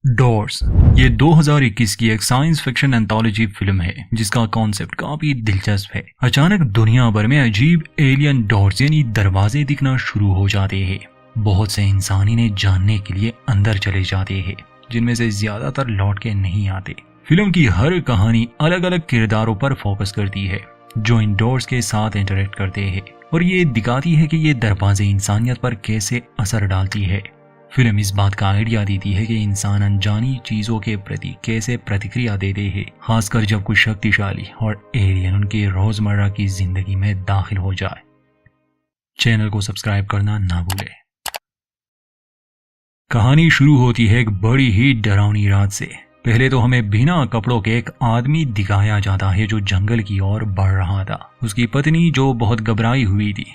Doors ये 2021 की एक साइंस फिक्शन एंथोलॉजी फिल्म है जिसका कॉन्सेप्ट काफी दिलचस्प है। अचानक दुनिया भर में अजीब एलियन डोर्स यानी दरवाजे दिखना शुरू हो जाते हैं। बहुत से इंसान इन्हें जानने के लिए अंदर चले जाते हैं, जिनमें से ज्यादातर लौट के नहीं आते। फिल्म की हर कहानी अलग अलग किरदारों पर फोकस करती है जो इन डोर्स के साथ इंटरेक्ट करते हैं और ये दिखाती है कि ये दरवाजे इंसानियत पर कैसे असर डालती है। फिल्म इस बात का आइडिया देती है कि इंसान अनजानी चीजों के प्रति कैसे प्रतिक्रिया देते हैं, खासकर जब कुछ शक्तिशाली और एलियन उनकी रोजमर्रा की जिंदगी में दाखिल हो जाए। चैनल को सब्सक्राइब करना ना भूलें। कहानी शुरू होती है एक बड़ी ही डरावनी रात से। पहले तो हमें बिना कपड़ों के एक आदमी दिखाया जाता है जो जंगल की ओर बढ़ रहा था। उसकी पत्नी जो बहुत घबराई हुई थी,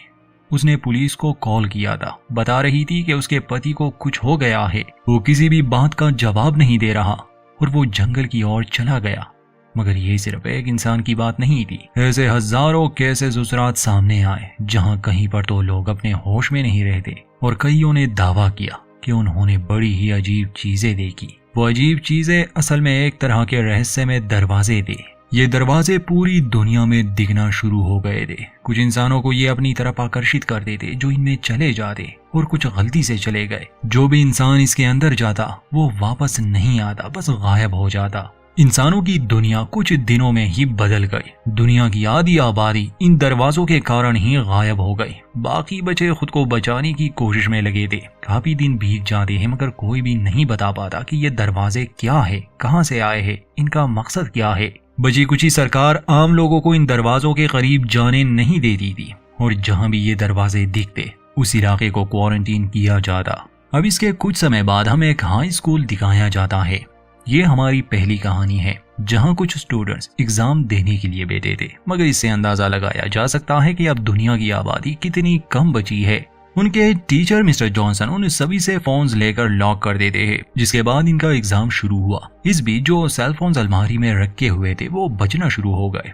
उसने पुलिस को कॉल किया था। बता रही थी कि उसके पति को कुछ हो गया है। वो किसी भी बात का जवाब नहीं दे रहा और वो जंगल की ओर चला गया। मगर ये सिर्फ एक इंसान की बात नहीं थी। ऐसे हजारों केसेस उस रात सामने आए जहां कहीं पर तो लोग अपने होश में नहीं रहते और कईयों ने दावा किया कि उन्होंने बड़ी ही अजीब चीजें देखी। वो अजीब चीजें असल में एक तरह के रहस्यमय दरवाजे थे। ये दरवाजे पूरी दुनिया में दिखना शुरू हो गए थे। कुछ इंसानों को ये अपनी तरफ आकर्षित कर देते जो इनमें चले जाते और कुछ गलती से चले गए। जो भी इंसान इसके अंदर जाता वो वापस नहीं आता, बस गायब हो जाता। इंसानों की दुनिया कुछ दिनों में ही बदल गई। दुनिया की आधी आबादी इन दरवाजों के कारण ही गायब हो गई। बाकी बचे खुद को बचाने की कोशिश में लगे थे। काफी दिन बीत जाते हैं मगर कोई भी नहीं बता पाता कि ये दरवाजे क्या है, कहां से आए हैं, इनका मकसद क्या है। बची कुछ ही सरकार आम लोगों को इन दरवाजों के करीब जाने नहीं देती थी और जहां भी ये दरवाजे दिखते उस इलाके को क्वारंटीन किया जाता। अब इसके कुछ समय बाद हमें एक हाई स्कूल दिखाया जाता है। ये हमारी पहली कहानी है जहां कुछ स्टूडेंट्स एग्जाम देने के लिए बैठे थे। मगर इससे अंदाजा लगाया जा सकता है कि अब दुनिया की आबादी कितनी कम बची है। उनके टीचर मिस्टर जॉनसन उन सभी से फोन्स लेकर लॉक कर देते हैं, जिसके बाद इनका एग्जाम शुरू हुआ। इस बीच जो सेल फोन्स अलमारी में रखे हुए थे वो बजना शुरू हो गए।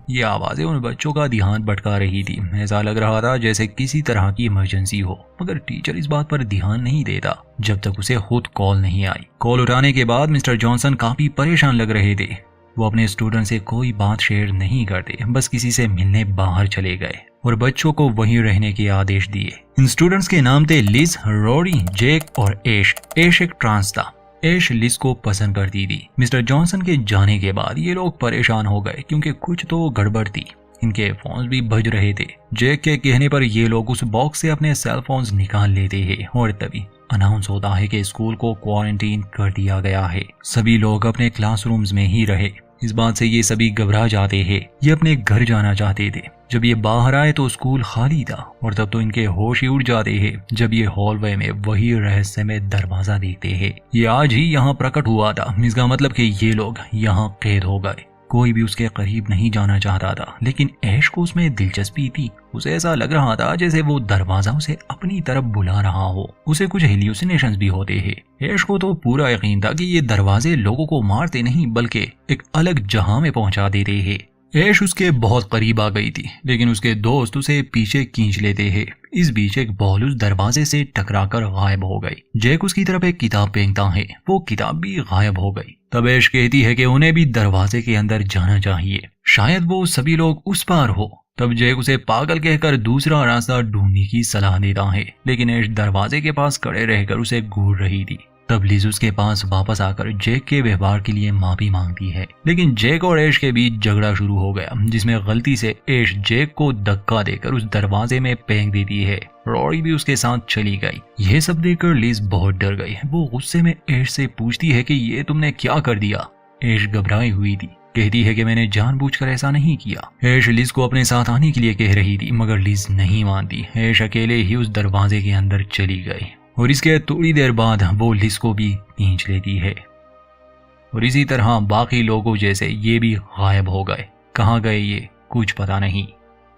ये आवाजें उन बच्चों का ध्यान भटका रही थी। ऐसा लग रहा था जैसे किसी तरह की इमरजेंसी हो, मगर टीचर इस बात पर ध्यान नहीं देता जब तक उसे खुद कॉल नहीं आई। कॉल उठाने के बाद मिस्टर जॉनसन काफी परेशान लग रहे थे। वो अपने स्टूडेंट से कोई बात शेयर नहीं करते, बस किसी से मिलने बाहर चले गए और बच्चों को वहीं रहने के आदेश दिए। इन स्टूडेंट्स के नाम थे लिज, रोरी, जेक और ऐश। ऐश एक ट्रांस था। ऐश लिज को पसंद करती थी। मिस्टर जॉनसन के जाने के बाद ये लोग परेशान हो गए क्योंकि कुछ तो गड़बड़ थी। इनके फोन्स भी बज रहे थे। जेक के कहने पर ये लोग उस बॉक्स से अपने सेल फोन्स निकाल लेते हैं और तभी अनाउंस होता है कि स्कूल को क्वारंटीन कर दिया गया है। सभी लोग अपने क्लासरूम्स में ही रहे। इस बात से ये सभी घबरा जाते हैं। ये अपने घर जाना चाहते थे। जब ये बाहर आए तो स्कूल खाली था और तब तो इनके होश ही उड़ जाते हैं जब ये हॉलवे में वही रहस्यमय दरवाजा देखते हैं। ये आज ही यहाँ प्रकट हुआ था। इसका मतलब कि ये लोग यहाँ कैद हो गए। कोई भी उसके करीब नहीं जाना चाहता था, लेकिन ऐश को उसमें दिलचस्पी थी। उसे ऐसा लग रहा था जैसे वो दरवाजा उसे अपनी तरफ बुला रहा हो। उसे कुछ हेल्यूसिनेशंस भी होते हैं। ऐश को तो पूरा यकीन था कि ये दरवाजे लोगों को मारते नहीं बल्कि एक अलग जहां में पहुंचा देते हैं। ऐश उसके बहुत करीब आ गई थी, लेकिन उसके दोस्त उसे पीछे खींच लेते हैं। इस बीच एक बॉल उस दरवाजे से टकराकर गायब हो गई। जैक उसकी तरफ एक किताब फेंकता है, वो किताब भी गायब हो गई। तब ऐश कहती है कि उन्हें भी दरवाजे के अंदर जाना चाहिए, शायद वो सभी लोग उस पार हो। तब जैक उसे पागल कहकर दूसरा रास्ता ढूंढने की सलाह देता है, लेकिन ऐश दरवाजे के पास खड़े रहकर उसे घूर रही थी। तब लिज उसके पास वापस आकर जेक के व्यवहार के लिए माफी मांगती है, लेकिन जेक और ऐश के बीच झगड़ा शुरू हो गया जिसमें गलती से ऐश जेक को धक्का देकर उस दरवाजे में फेंक देती है। रोरी भी उसके साथ चली गई। यह सब देखकर लिज बहुत डर गई। वो गुस्से में ऐश से पूछती है कि ये तुमने क्या कर दिया। ऐश घबराई हुई थी, कहती है कि मैंने जानबूझकर ऐसा नहीं किया। ऐश लिज को अपने साथ आने के लिए कह रही थी, मगर लिज नहीं मानती। ऐश अकेले ही उस दरवाजे के अंदर चली गई और इसके थोड़ी देर बाद वो लिज को भी खींच लेती है और इसी तरह बाकी लोगों जैसे ये भी गायब हो गए। कहाँ गए ये कुछ पता नहीं।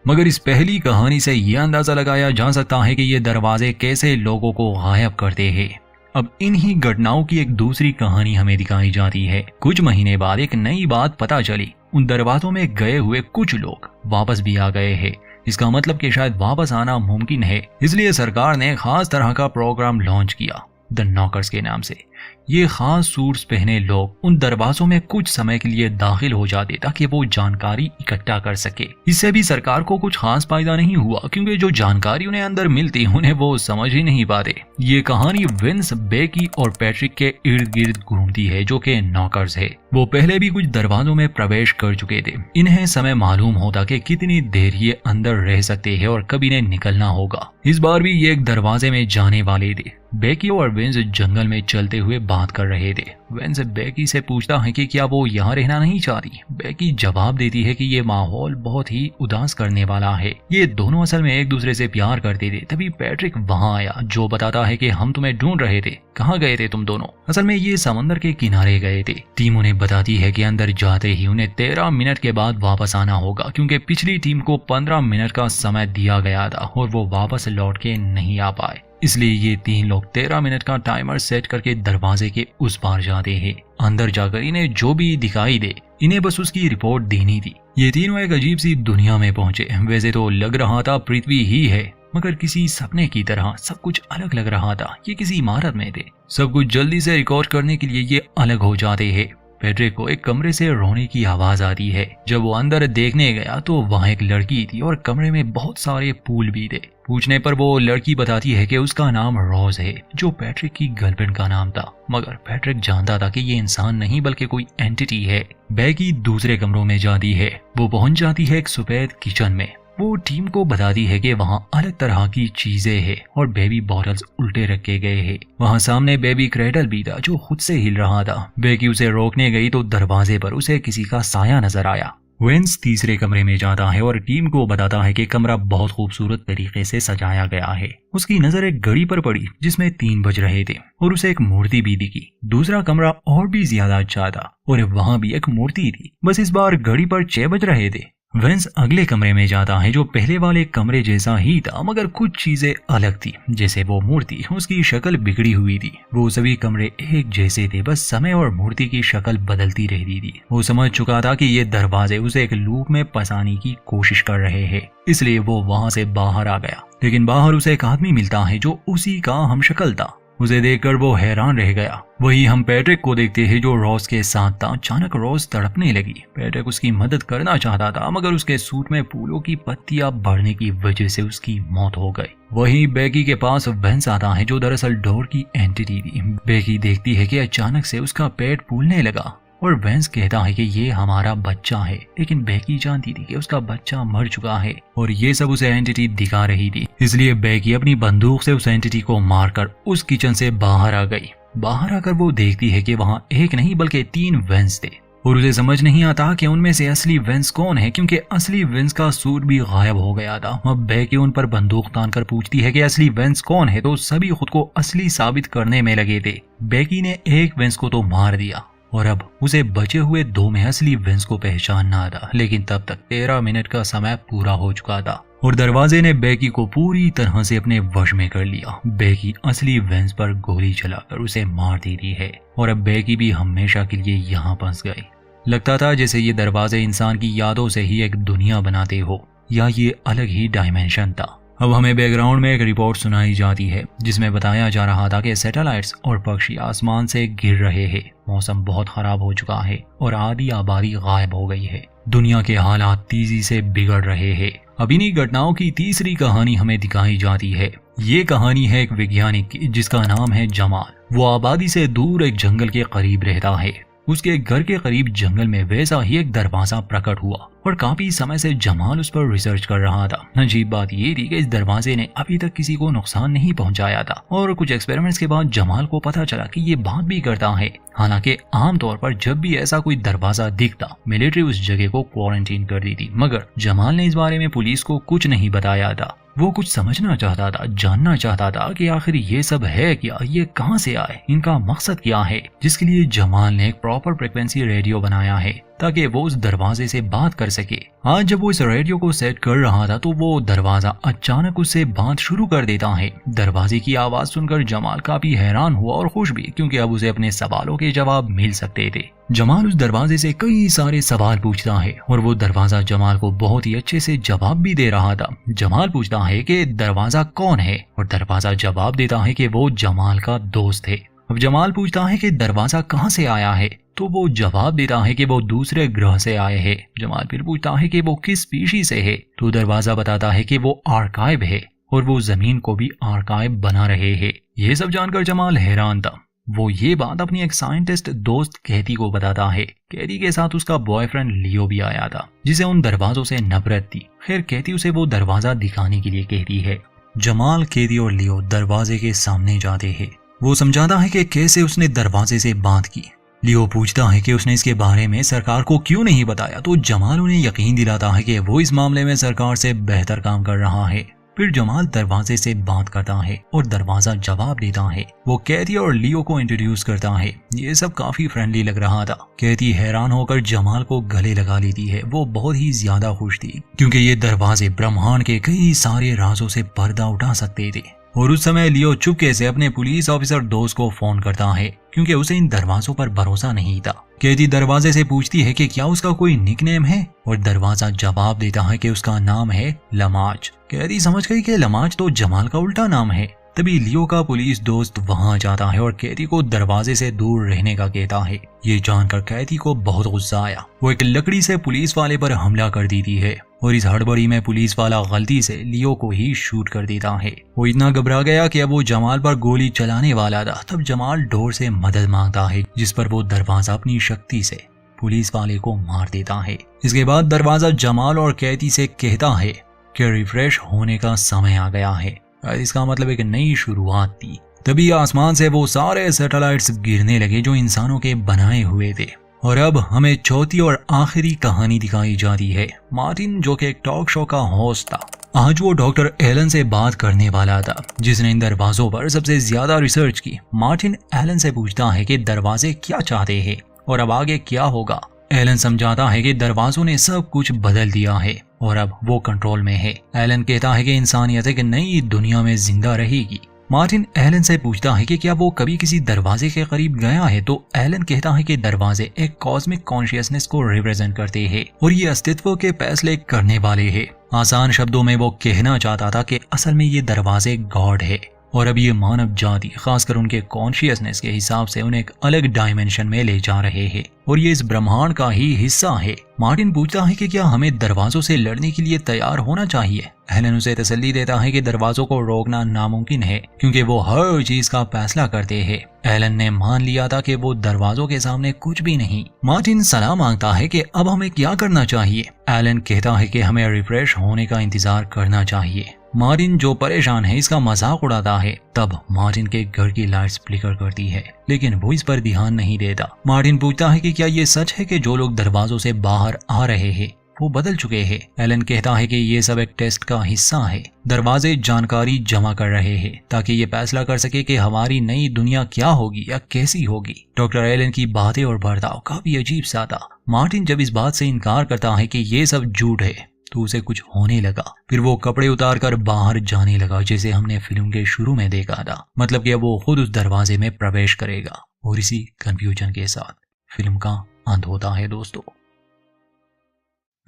मगर इस पहली कहानी से ये अंदाजा लगाया जा सकता है कि ये दरवाजे कैसे लोगों को गायब करते हैं। अब इन्हीं घटनाओं की एक दूसरी कहानी हमें दिखाई जाती है। कुछ महीने बाद एक नई बात पता चली। उन दरवाजों में गए हुए कुछ लोग वापस भी आ गए हैं। इसका मतलब कि शायद वापस आना मुमकिन है। इसलिए सरकार ने खास तरह का प्रोग्राम लॉन्च किया द नॉकर्स के नाम से। ये खास सूट्स पहने लोग उन दरवाजों में कुछ समय के लिए दाखिल हो जाते ताकि वो जानकारी इकट्ठा कर सके। इससे भी सरकार को कुछ खास फायदा नहीं हुआ, क्योंकि जो जानकारी उन्हें अंदर मिलती उन्हें वो समझ ही नहीं पाते। ये कहानी विंस, बेकी और पैट्रिक के इर्द गिर्द घूमती है, जो के नौकर्स है। वो पहले भी कुछ दरवाजों में प्रवेश कर चुके थे। इन्हें समय मालूम होता कि कितनी देर ये अंदर रह सकते हैं और कब इन्हें निकलना होगा। इस बार भी ये एक दरवाजे में जाने वाले थे। बेकी और विंस जंगल में चलते हुए बात कर रहे थे। विंस बेकी से पूछता है कि क्या वो यहाँ रहना नहीं चाहती। बेकी जवाब देती है कि ये माहौल बहुत ही उदास करने वाला है। ये दोनों असल में एक दूसरे से प्यार करते थे। तभी पैट्रिक वहाँ आया, जो बताता है कि हम तुम्हें ढूंढ रहे थे। कहाँ गए थे तुम दोनों? असल में ये समंदर के किनारे गए थे। टीम उन्हें बताती है कि अंदर जाते ही उन्हें 13 मिनट के बाद वापस आना होगा, क्योंकि पिछली टीम को 15 मिनट का समय दिया गया था और वो वापस लौट के नहीं आ पाए। इसलिए ये 3 लोग 13 मिनट का टाइमर सेट करके दरवाजे के उस पार जाते हैं। अंदर जाकर इन्हें जो भी दिखाई दे, इन्हें बस उसकी रिपोर्ट देनी थी। ये तीनों एक अजीब सी दुनिया में पहुंचे। वैसे तो लग रहा था पृथ्वी ही है, मगर किसी सपने की तरह सब कुछ अलग लग रहा था। ये किसी इमारत में थे। सब कुछ जल्दी से रिकॉर्ड करने के लिए ये अलग हो जाते हैं। पैट्रिक को एक कमरे से रोने की आवाज आती है। जब वो अंदर देखने गया तो वहाँ एक लड़की थी और कमरे में बहुत सारे फूल भी थे। पूछने पर वो लड़की बताती है कि उसका नाम रोज है, जो पैट्रिक की गर्लफ्रेंड का नाम था। मगर पैट्रिक जानता था कि ये इंसान नहीं बल्कि कोई एंटिटी है। बेकी दूसरे कमरों में जाती है। वो पहुंच जाती है एक सफेद किचन में। वो टीम को बताती है कि वहाँ अलग तरह की चीजें हैं और बेबी बॉटल्स उल्टे रखे गए हैं। वहाँ सामने बेबी क्रेडल भी था, जो खुद से हिल रहा था। बेकी उसे रोकने गई तो दरवाजे पर उसे किसी का साया नजर आया। विंस तीसरे कमरे में जाता है और टीम को बताता है कि कमरा बहुत खूबसूरत तरीके से सजाया गया है। उसकी नजर एक घड़ी पर पड़ी जिसमें 3 बज रहे थे और उसे एक मूर्ति भी दिखी। दूसरा कमरा और भी ज्यादा अच्छा था और वहाँ भी एक मूर्ति थी, बस इस बार घड़ी पर 6 बज रहे थे। विंस अगले कमरे में जाता है, जो पहले वाले कमरे जैसा ही था, मगर कुछ चीजें अलग थी। जैसे वो मूर्ति, उसकी शक्ल बिगड़ी हुई थी। वो सभी कमरे एक जैसे थे, बस समय और मूर्ति की शक्ल बदलती रहती थी। वो समझ चुका था कि ये दरवाजे उसे एक लूप में फंसाने की कोशिश कर रहे हैं, इसलिए वो वहां से बाहर आ गया। लेकिन बाहर उसे एक आदमी मिलता है जो उसी का हमशक्ल था। उसे देखकर वो हैरान रह गया। वही हम पैट्रिक को देखते हैं, जो रोज के साथ था। अचानक रोज तड़पने लगी। पैट्रिक उसकी मदद करना चाहता था, मगर उसके सूट में फूलों की पत्तियां बढ़ने की वजह से उसकी मौत हो गई। वही बेकी के पास विंस आता है, जो दरअसल डोर की एंटिटी थी। बेकी देखती है कि अचानक से उसका पेट फूलने लगा और विंस कहता है कि ये हमारा बच्चा है। लेकिन बेकी जानती थी कि उसका बच्चा मर चुका है और ये सब उसे एंटिटी दिखा रही थी। इसलिए बेकी अपनी बंदूक से उस एंटिटी को मारकर उस किचन से बाहर आ गई। बाहर आकर वो देखती है कि वहाँ एक नहीं बल्कि 3 विंस थे और उसे समझ नहीं आता कि उनमें से असली विंस कौन है, क्योंकि असली विंस का सूट भी गायब हो गया था। अब बेकी उन पर बंदूक तानकर पूछती है कि असली विंस कौन है, तो सभी खुद को असली साबित करने में लगे थे। बेकी ने एक विंस को तो मार दिया और अब उसे बचे हुए 2 में असली विंस को पहचानना था। लेकिन तब तक 13 मिनट का समय पूरा हो चुका था और दरवाजे ने बेकी को पूरी तरह से अपने वश में कर लिया। बेकी असली विंस पर गोली चलाकर उसे मार देती है और अब बेकी भी हमेशा के लिए यहाँ फंस गई। लगता था जैसे ये दरवाजे इंसान की यादों से ही एक दुनिया बनाते हो, या ये अलग ही डायमेंशन था। अब हमें बैकग्राउंड में एक रिपोर्ट सुनाई जाती है, जिसमें बताया जा रहा था कि सैटेलाइट्स और पक्षी आसमान से गिर रहे हैं। मौसम बहुत खराब हो चुका है और आधी आबादी गायब हो गई है। दुनिया के हालात तेजी से बिगड़ रहे हैं। अब इन्हीं घटनाओं की तीसरी कहानी हमें दिखाई जाती है। ये कहानी है एक वैज्ञानिक की, जिसका नाम है जमाल। वो आबादी से दूर एक जंगल के करीब रहता है। उसके घर के करीब जंगल में वैसा ही एक दरवाजा प्रकट हुआ और काफी समय से जमाल उस पर रिसर्च कर रहा था। अजीब बात ये थी कि इस दरवाजे ने अभी तक किसी को नुकसान नहीं पहुंचाया था और कुछ एक्सपेरिमेंट्स के बाद जमाल को पता चला कि ये बात भी करता है। हालांकि आमतौर पर जब भी ऐसा कोई दरवाजा दिखता, मिलिट्री उस जगह को क्वारंटीन कर दी थी, मगर जमाल ने इस बारे में पुलिस को कुछ नहीं बताया था। वो कुछ समझना चाहता था, जानना चाहता था कि आखिर ये सब है क्या, ये कहां से आए, इनका मकसद क्या है, जिसके लिए जमाल ने एक प्रॉपर फ्रिक्वेंसी रेडियो बनाया है ताकि वो उस दरवाजे से बात कर सके। आज जब वो इस रेडियो को सेट कर रहा था तो वो दरवाजा अचानक उससे बात शुरू कर देता है। दरवाजे की आवाज सुनकर जमाल काफी हैरान हुआ और खुश भी, क्योंकि अब उसे अपने सवालों के जवाब मिल सकते थे। जमाल उस दरवाजे से कई सारे सवाल पूछता है और वो दरवाजा जमाल को बहुत ही अच्छे से जवाब भी दे रहा था। जमाल पूछता है कि दरवाजा कौन है और दरवाजा जवाब देता है कि वो जमाल का दोस्त है। अब जमाल पूछता है कि दरवाजा कहाँ से आया है, तो वो जवाब देता है कि वो दूसरे ग्रह से आए हैं। जमाल फिर पूछता है कि वो किस स्पीशी से है, तो दरवाजा बताता है कि वो आर्काइव है और वो जमीन को भी आर्काइव बना रहे हैं। ये सब जानकर जमाल हैरान था। वो ये बात अपनी एक साइंटिस्ट दोस्त कैथी को बताता है। कैथी के साथ उसका बॉयफ्रेंड लियो भी आया था, जिसे उन दरवाजों से नफरत थी। खैर कैथी उसे वो दरवाजा दिखाने के लिए कहती है। जमाल, कैथी और लियो दरवाजे के सामने जाते हैं। वो समझाता है कि कैसे उसने दरवाजे से बात की। लियो पूछता है कि उसने इसके बारे में सरकार को क्यों नहीं बताया, तो जमाल उन्हें यकीन दिलाता है कि वो इस मामले में सरकार से बेहतर काम कर रहा है। फिर जमाल दरवाजे से बात करता है और दरवाजा जवाब देता है। वो कैथी और लियो को इंट्रोड्यूस करता है। ये सब काफी फ्रेंडली लग रहा था। कैथी हैरान होकर जमाल को गले लगा लेती है। वो बहुत ही ज्यादा खुश थी क्योंकि ये दरवाजे ब्रह्मांड के कई सारे राजों से पर्दा उठा सकते थे। और उस समय लियो चुपके से अपने पुलिस ऑफिसर दोस्त को फोन करता है क्योंकि उसे इन दरवाजों पर भरोसा नहीं था। कैथी दरवाजे से पूछती है कि क्या उसका कोई निकनेम है और दरवाजा जवाब देता है कि उसका नाम है लमाज। कैथी समझ गई कि लमाज तो जमाल का उल्टा नाम है। तभी लियो का पुलिस दोस्त वहां जाता है और कैथी को दरवाजे से दूर रहने का कहता है। ये जानकर कैथी को बहुत गुस्सा आया। वो एक लकड़ी से पुलिस वाले पर हमला कर देती है और इस हड़बड़ी में पुलिस वाला गलती से लियो को ही शूट कर देता है। वो इतना घबरा गया कि अब वो जमाल पर गोली चलाने वाला था। तब जमाल डोर से मदद मांगता है, जिस पर वो दरवाजा अपनी शक्ति से पुलिस वाले को मार देता है। इसके बाद दरवाजा जमाल और कैथी से कहता है कि रिफ्रेश होने का समय आ गया है। इसका मतलब एक नई शुरुआत थी। तभी आसमान से वो सारे सैटेलाइट्स गिरने लगे जो इंसानों के बनाए हुए थे। और अब हमें चौथी और आखिरी कहानी दिखाई जाती है। मार्टिन, जो कि एक टॉक शो का होस्ट था, आज वो डॉक्टर एलन से बात करने वाला था, जिसने इन दरवाजों पर सबसे ज्यादा रिसर्च की। मार्टिन एलन से पूछता है कि दरवाजे क्या चाहते हैं और अब आगे क्या होगा। एलन समझाता है कि दरवाजों ने सब कुछ बदल दिया है और अब वो कंट्रोल में है। एलन कहता है कि इंसानियत एक नई दुनिया में जिंदा रहेगी। मार्टिन एलन से पूछता है कि क्या वो कभी किसी दरवाजे के करीब गया है, तो एलन कहता है कि दरवाजे एक कॉस्मिक कॉन्शियसनेस को रिप्रेजेंट करते हैं और ये अस्तित्व के फैसले करने वाले हैं। आसान शब्दों में वो कहना चाहता था कि असल में ये दरवाजे गॉड है और अब ये मानव जाति, खासकर उनके कॉन्शियसनेस के हिसाब से, उन्हें एक अलग डायमेंशन में ले जा रहे हैं और ये इस ब्रह्मांड का ही हिस्सा है। मार्टिन पूछता है कि क्या हमें दरवाजों से लड़ने के लिए तैयार होना चाहिए। एलन उसे तसल्ली देता है कि दरवाजों को रोकना नामुमकिन है क्योंकि वो हर चीज का फैसला करते हैं। एलन ने मान लिया था कि वो दरवाजों के सामने कुछ भी नहीं। मार्टिन सलाह मांगता है कि अब हमें क्या करना चाहिए। एलन कहता है कि हमें रिफ्रेश होने का इंतजार करना चाहिए। मार्टिन, जो परेशान है, इसका मजाक उड़ाता है। तब मार्टिन के घर की लाइट्स फ्लिकर करती है, लेकिन वो इस पर ध्यान नहीं देता। मार्टिन पूछता है कि क्या ये सच है कि जो लोग दरवाजों से बाहर आ रहे हैं वो बदल चुके हैं। एलन कहता है कि ये सब एक टेस्ट का हिस्सा है। दरवाजे जानकारी जमा कर रहे हैं ताकि ये फैसला कर सके कि हमारी नई दुनिया क्या होगी या कैसी होगी। डॉक्टर एलन की बातें और बर्ताव काफी अजीब सा था। मार्टिन जब इस बात से इनकार करता है कि ये सब झूठ है तो उसे कुछ होने लगा। फिर वो कपड़े उतार कर बाहर जाने लगा, जैसे हमने फिल्म के शुरू में देखा था। मतलब कि वो खुद उस दरवाजे में प्रवेश करेगा और इसी कंफ्यूजन के साथ फिल्म का अंत होता है। दोस्तों,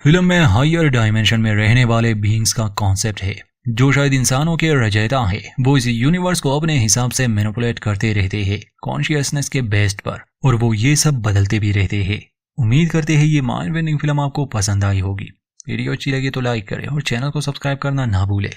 फिल्म में हायर डायमेंशन में रहने वाले बीइंग्स का कॉन्सेप्ट है जो शायद इंसानों के रचयिता है। वो इस यूनिवर्स को अपने हिसाब से मैनिपुलेट करते रहते हैं कॉन्शियसनेस के बेस्ड पर, और वो ये सब बदलते भी रहते हैं। उम्मीद करते हैं ये माइंड बेंडिंग फिल्म आपको पसंद आई होगी। वीडियो अच्छी लगी तो लाइक करें और चैनल को सब्सक्राइब करना ना भूलें।